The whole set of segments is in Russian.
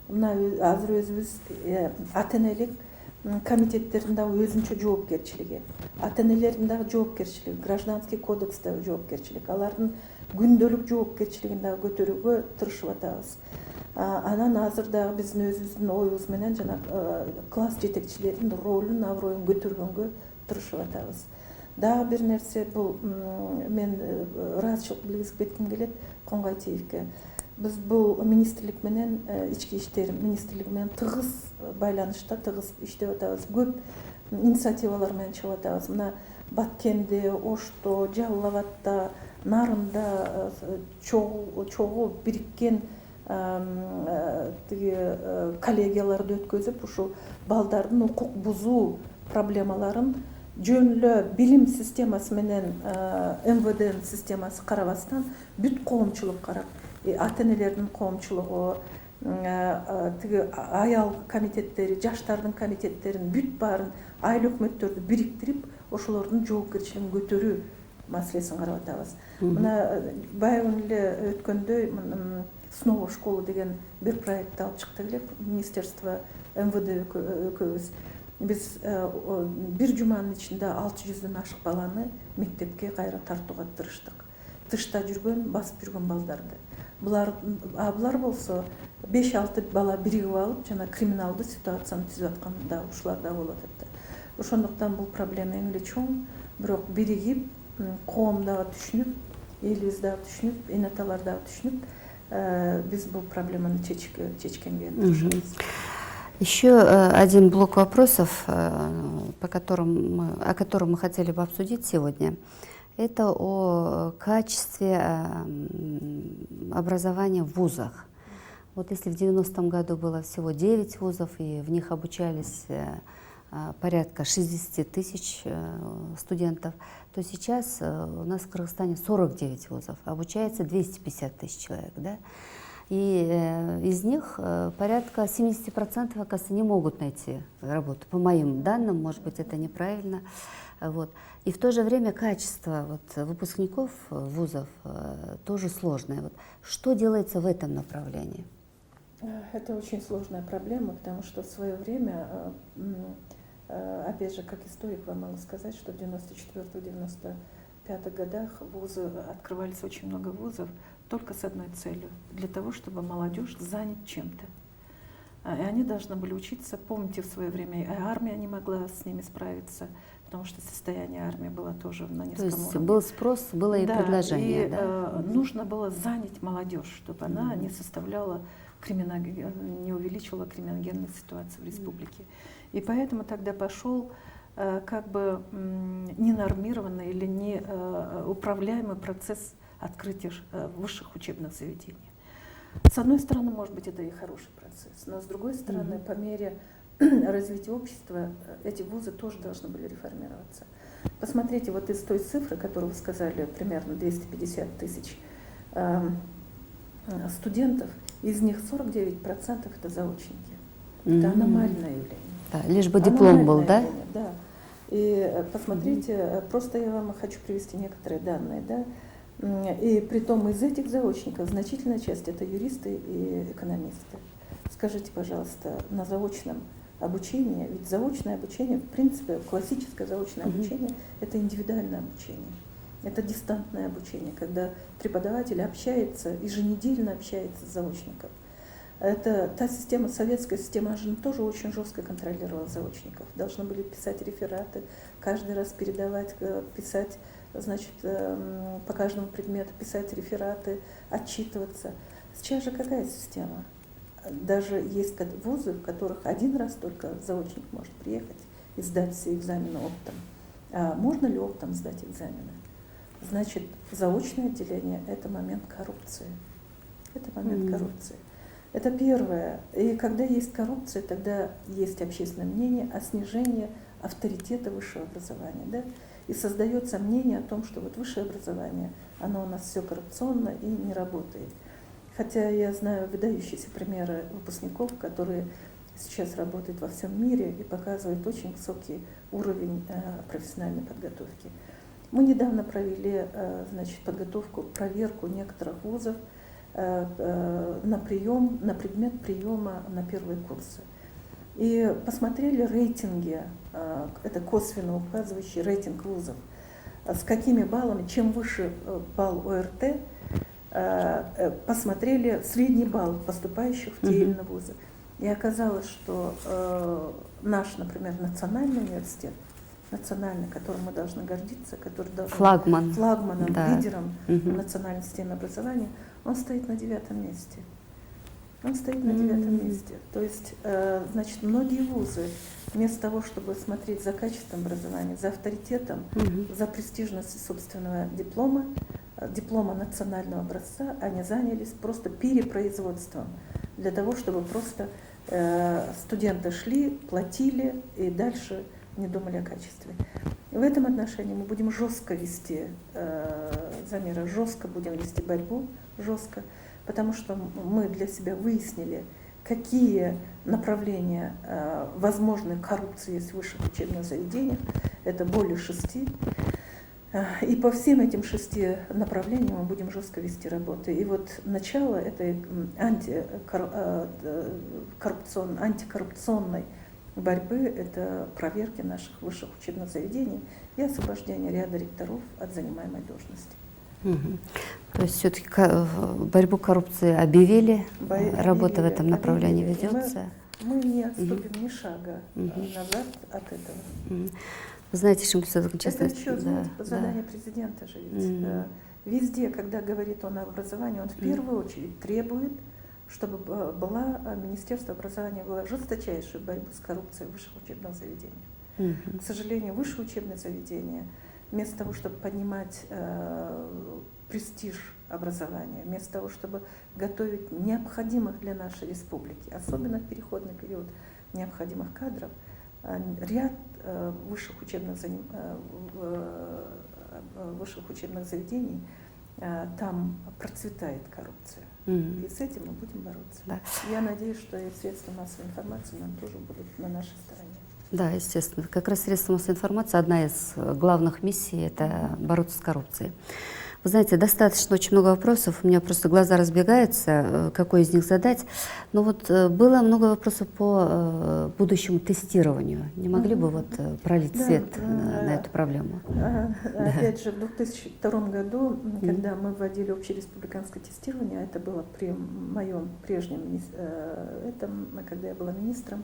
мына азыр өзүбүз ата энелик комитеттердин дагы өзүнчө жоопкерчилиги, ата энелердин дагы жоопкерчилиги, гражданский кодекстеги жоопкерчилик, алардын күндөлүк жоопкерчилигин дагы көтөрүүгө тырышып атабыз. Анан азыр дагы биздин өзүбүздүн оюбуз менен жана класс жетекчилеринин ролун, аброюн көтөргөнгө тырышып атабыз. Дагы бир нерсе, бул мен ыраазычылык билгизип кетким келет Коңгайтиевке. Биз бул министрлик менен, ички иштер министрлиги менен тыгыз байланышта, тыгыз иштеп атабыз. Көп инициативалар менен чыгып атабыз. Мына Баткенде, Ошто, Жалал Абадта, Нарында чогуу бириккен тиги коллегияларды өткөзүп, ушул балдардын укук бузуу проблемаларын жөн эле билим системасы менен МВДнын системасы карабастан бүт коомчулук карап, ата энелердин коомчулугу, тиги аял комитеттери, жаштардын комитеттерин, бүт баарын айыл өкмөттөрдү бириктирип, ошолордун жоопкерчилигин көтөрүү маселесин карап атабыз. Мына баягы эле өткөндөй снова в школу деген бир проект алып чыктык эле министерство МВД экөөбүз. Биз бир жуманын ичинде 600дөн ашык баланы мектепке кайра тартууга тырыштык. Тышта жүргөн, басып жүргөн балдарды. Булар болсо 5-6 бала биригип алып, жана криминалдуу ситуацияны түзүп аткан да ушулар да болуп атат. Ошондуктан бул проблема эң эле чоң, бирок биригип, коом дагы түшүнүп, элибиз дагы түшүнүп, эне аталар дагы түшүнүп, биз бул проблеманы чечкенге тырышабыз. Еще один блок вопросов, о котором мы хотели бы обсудить сегодня, это о качестве образования в вузах. Вот если в 90-м году было всего 9 вузов, и в них обучались порядка 60 тысяч студентов, то сейчас у нас в Кыргызстане 49 вузов, обучается 250 тысяч человек. Да? И из них порядка 70%, оказывается, не могут найти работу. По моим данным, может быть, это неправильно. Вот. И в то же время качество выпускников вузов тоже сложное. Вот. Что делается в этом направлении? Это очень сложная проблема, потому что в свое время, опять же, как историк вам могу сказать, что в 94-95 годах вузы, открывались очень много вузов только с одной целью, для того, чтобы молодежь занять чем-то. И они должны были учиться. Помните, в свое время и армия не могла с ними справиться, потому что состояние армии было тоже на низком уровне. То есть был спрос, было и предложение. Да? Нужно было занять молодежь, чтобы она не составляла не увеличивала криминогенную ситуацию в республике. И поэтому тогда пошел как бы ненормированный или не управляемый процесс открытия высших учебных заведений. С одной стороны, может быть, это и хороший процесс, но с другой стороны, по мере развития общества, эти вузы тоже должны были реформироваться. Посмотрите, вот из той цифры, которую вы сказали, примерно 250 тысяч студентов, из них 49% это заочники. Это аномальное явление. Да, лишь бы диплом был, да? Да. И посмотрите, просто я вам хочу привести некоторые данные, да. И притом из этих заочников значительная часть это юристы и экономисты. Скажите, пожалуйста, на заочном обучении, ведь заочное обучение, в принципе, классическое заочное обучение, это индивидуальное обучение. Это дистантное обучение, когда преподаватель общается, еженедельно общается с заочником. Это та система, советская система, она же тоже очень жестко контролировала заочников. Должны были писать рефераты, каждый раз передавать, писать, значит, по каждому предмету писать рефераты, отчитываться. Сейчас же какая система? Даже есть вузы, в которых один раз только заочник может приехать и сдать все экзамены оптом. А можно ли оптом сдать экзамены? Значит, заочное отделение – это момент коррупции. Это момент коррупции. Это первое. И когда есть коррупция, тогда есть общественное мнение о снижении авторитета высшего образования. Да? И создается мнение о том, что вот высшее образование, оно у нас все коррупционно и не работает. Хотя я знаю выдающиеся примеры выпускников, которые сейчас работают во всем мире и показывают очень высокий уровень профессиональной подготовки. Мы недавно провели, значит, подготовку, проверку некоторых вузов на прием, на предмет приема на первые курсы. И посмотрели рейтинги, это косвенно указывающий рейтинг вузов, с какими баллами, чем выше балл ОРТ, посмотрели средний балл поступающих в те или иные вузы. И оказалось, что наш, например, национальный университет, национальный, которым мы должны гордиться, который должен флагманом, да. лидером национальной системы образования, он стоит на 9-м месте. Он стоит на 9-м месте. То есть, значит, многие вузы вместо того, чтобы смотреть за качеством образования, за авторитетом, за престижностью собственного диплома, диплома национального образца, они занялись просто перепроизводством для того, чтобы просто студенты шли, платили и дальше не думали о качестве. И в этом отношении мы будем жестко вести замеры, жестко будем вести борьбу, жестко, потому что мы для себя выяснили, какие направления возможной коррупции есть в высших учебных заведениях. Это более 6. И по всем этим 6 направлениям мы будем жестко вести работу. И вот начало этой антикоррупционной борьбы – это проверки наших высших учебных заведений и освобождение ряда ректоров от занимаемой должности. То есть все-таки борьбу коррупции объявили, работа в этом направлении ведется. Мы не отступим ни шага назад от этого. Вы знаете, Шамиль, честно... Это еще, знаете, задание президента же ведь. Везде, когда говорит он об образовании, он в первую очередь требует, чтобы было Министерство образования было жесточайшей борьбы с коррупцией в высших учебных заведениях. К сожалению, высшие учебные заведения, вместо того, чтобы поднимать престиж образования, вместо того, чтобы готовить необходимых для нашей республики, особенно в переходный период необходимых кадров, ряд высших учебных заведений, там процветает коррупция. И с этим мы будем бороться. Да. Я надеюсь, что и средства массовой информации нам тоже будут на нашей стороне. Да, естественно. Как раз средства массовой информации, одна из главных миссий – это бороться с коррупцией. Вы знаете, достаточно очень много вопросов, у меня просто глаза разбегаются, какой из них задать. Но вот было много вопросов по будущему тестированию. Не могли бы вот пролить свет на эту проблему? Опять же, в 2002 году, когда мы вводили общереспубликанское тестирование, это было при моем прежнем, когда я была министром,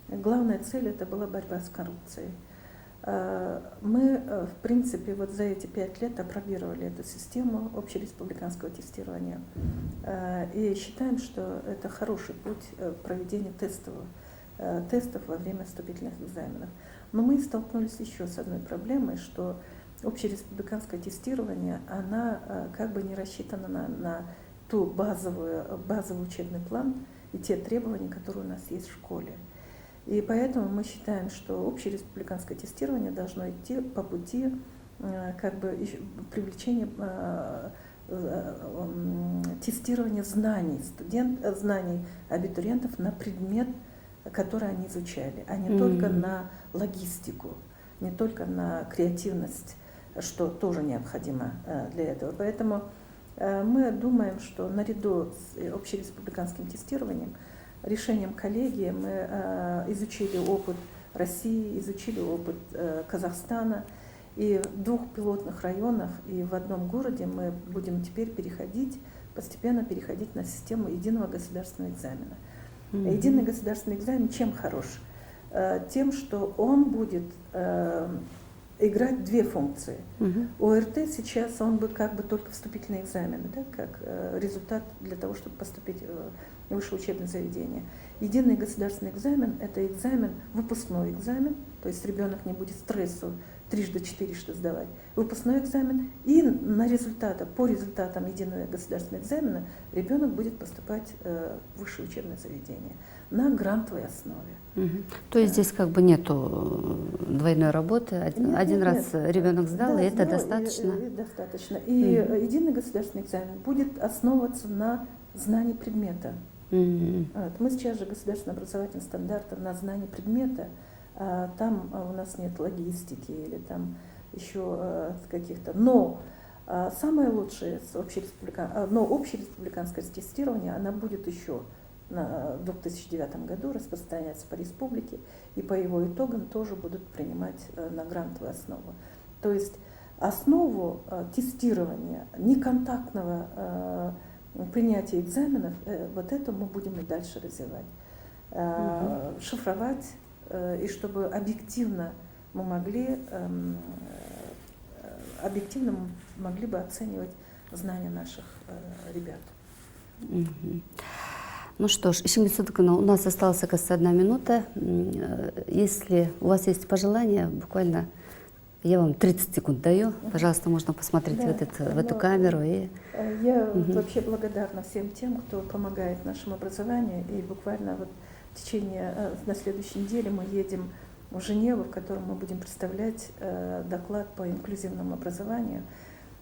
главная цель это была борьба с коррупцией. Мы, в принципе, вот за эти 5 лет апробировали эту систему общереспубликанского тестирования и считаем, что это хороший путь проведения тестов во время вступительных экзаменов. Но мы столкнулись еще с одной проблемой, что общереспубликанское тестирование, она как бы не рассчитана на ту базовый учебный план и те требования, которые у нас есть в школе. И поэтому мы считаем, что общереспубликанское тестирование должно идти по пути как бы привлечения тестирования знаний абитуриентов на предмет, который они изучали, а не только на логистику, не только на креативность, что тоже необходимо для этого. Поэтому мы думаем, что наряду с общереспубликанским тестированием решением коллегии мы изучили опыт России, изучили опыт Казахстана, и в 2 пилотных районах и в одном городе мы будем теперь постепенно переходить на систему единого государственного экзамена. Единый государственный экзамен чем хорош? Тем, что он будет играть 2 функции. ОРТ сейчас он бы как бы только вступительный экзамен, да, как результат для того, чтобы поступить в высшее учебное заведение. Единый государственный экзамен – это выпускной экзамен, то есть ребенок не будет стрессу 3x4 сдавать. Выпускной экзамен, и по результатам единого государственного экзамена ребенок будет поступать в высшее учебное заведение на грантовой основе. То есть здесь как бы нету двойной работы, один раз ребенок сдал, и это достаточно? Достаточно. И единый государственный экзамен будет основываться на знании предмета. Мы сейчас же государственный образовательный стандарт на знании предмета, там у нас нет логистики или там еще каких-то. Но Самое лучшее но общереспубликанское тестирование, она будет еще в 2009 году распространяться по республике, и по его итогам тоже будут принимать на грантовую основу. То есть основу тестирования, неконтактного принятия экзаменов, вот это мы будем и дальше развивать. Шифровать, и чтобы объективно мы могли бы оценивать знания наших ребят. Ну что ж, Ишингуль Сыдыковна, у нас осталась, оказывается, 1 минута. Если у вас есть пожелания, буквально я вам 30 секунд даю. Пожалуйста, можно посмотреть в эту камеру. Я вообще благодарна всем тем, кто помогает нашему образованию. И буквально вот в течение, на следующей неделе мы едем в Женеву, в котором мы будем представлять доклад по инклюзивному образованию.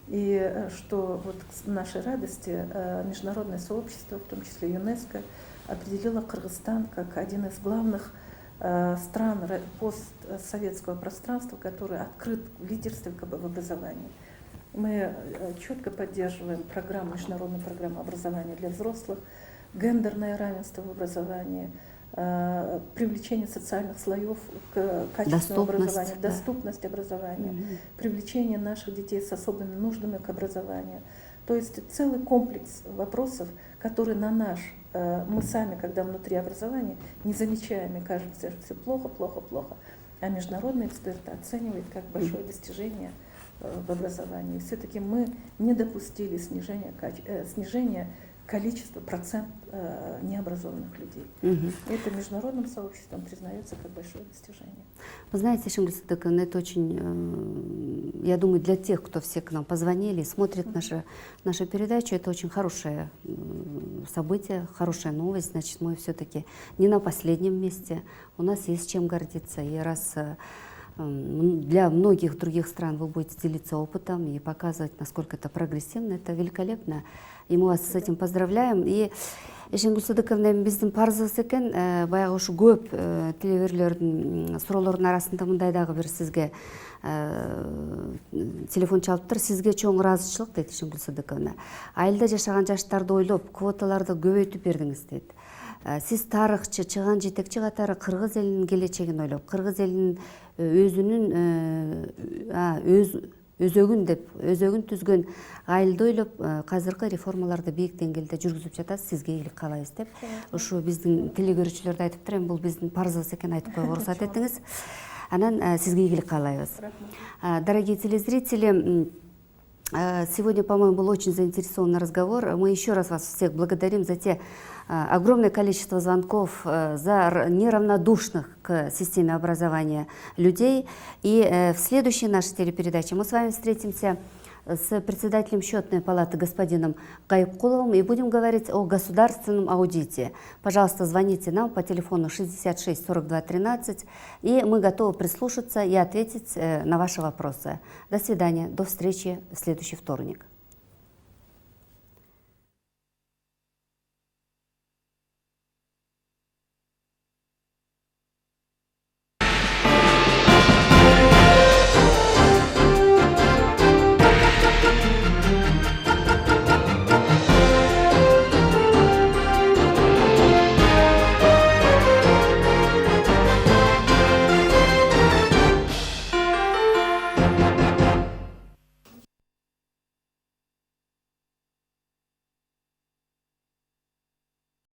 И что вот к нашей радости международное сообщество, в том числе ЮНЕСКО, определило Кыргызстан как один из главных стран постсоветского пространства, который открыт в лидерстве в образовании. Мы четко поддерживаем международную программу образования для взрослых, гендерное равенство в образовании, привлечение социальных слоев к качественному образованию, доступность образования, привлечение наших детей с особыми нуждами к образованию. То есть целый комплекс вопросов, которые мы сами, когда внутри образования, не замечаем, и кажется, что все плохо, плохо, плохо. А международные эксперты оценивают как большое достижение в образовании. Все-таки мы не допустили снижения количества, процент необразованных людей. Это международным сообществом признается как большое достижение. Вы знаете, Ишингуль Сыдыковна, это очень, я думаю, для тех, кто все к нам позвонили и смотрит нашу передачу, это очень хорошее событие, хорошая новость. Значит, мы все-таки не на последнем месте. У нас есть чем гордиться. И раз для многих других стран вы будете делиться опытом и показывать, насколько это прогрессивно, это великолепно. И мы вас с этим поздравляем. И Ишингуль Сыдыковна, биздин парызыбыз экен, баягы ушу көп телеберлердин суроолордун арасында мындай дагы бир сизге телефон чалыптыр. Сизге чоң ыраазычылык, дейт Ишингуль Сыдыковна. Айылда жашаган жаштарды ойлоп, квоталарды көбөйтүп бердиңиз, дейт. Сиз тарыхчы, чыган жетекчи катары кыргыз элинин келечегин ойлоп, кыргыз элинин өзөгүн түзгөн айылды ойлоп, казыркы реформаларды бийик деңгээлде жүргүзүп жатасыз. Сизге ийгилик каалайбыз деп. Ушу биздин телекөрүүчүлөрдү айтыптыр, эми бул биздин парызыбыз экен, айтып койгого уруксат этиңиз. Анан сизге ийгилик каалайбыз. Дорогие телезрители, сегодня, по-моему, был очень заинтересованный разговор. Мы еще раз вас всех благодарим за те огромное количество звонков, за неравнодушных к системе образования людей. И в следующей нашей телепередаче мы с вами встретимся с председателем счетной палаты господином Кайыпкуловым и будем говорить о государственном аудите. Пожалуйста, звоните нам по телефону 66 42 13, и мы готовы прислушаться и ответить на ваши вопросы. До свидания, до встречи в следующий вторник.